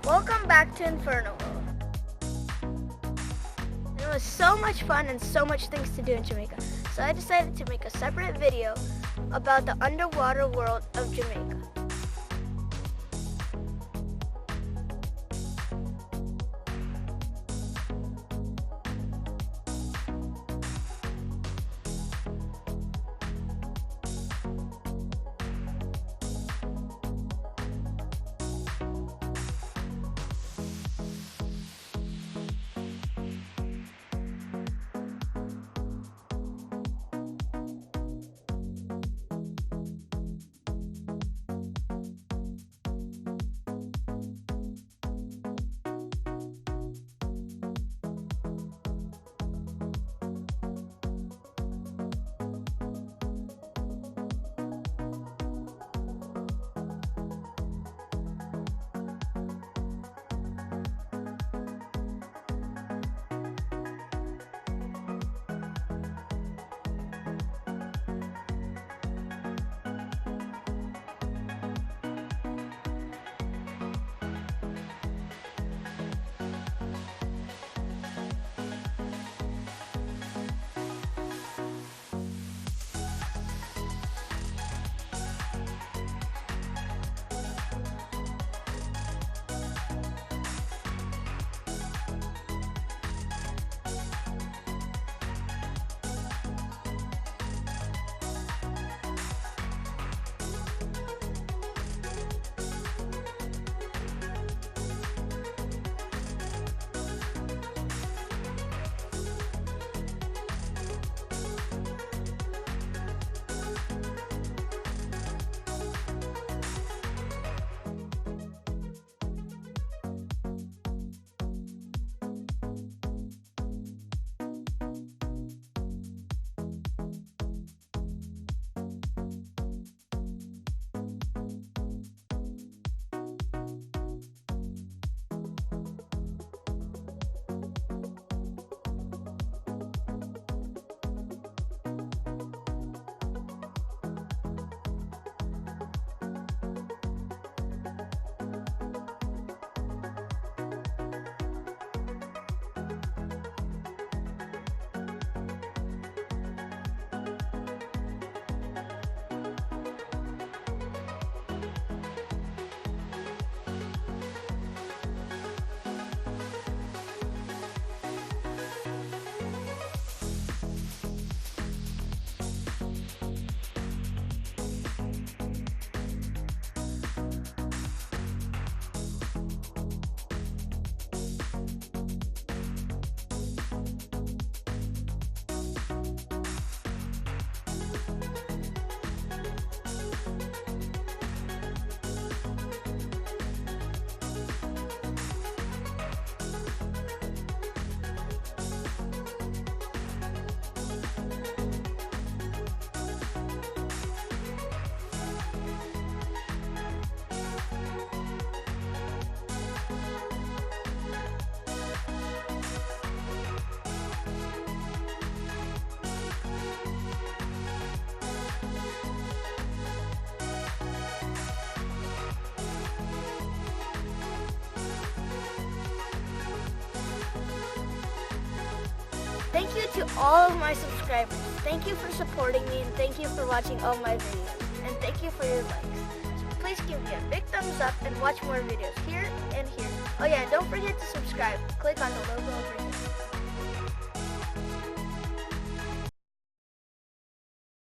Welcome back to Inferno World. It was so much fun and so much things to do in Jamaica, so I decided to make a separate video about the underwater world of Jamaica. Thank you to all of my subscribers. Thank you for supporting me, and thank you for watching all my videos. And thank you for your likes. Please give me a big thumbs up and watch more videos here and here. Oh yeah, and don't forget to subscribe. Click on the logo over here.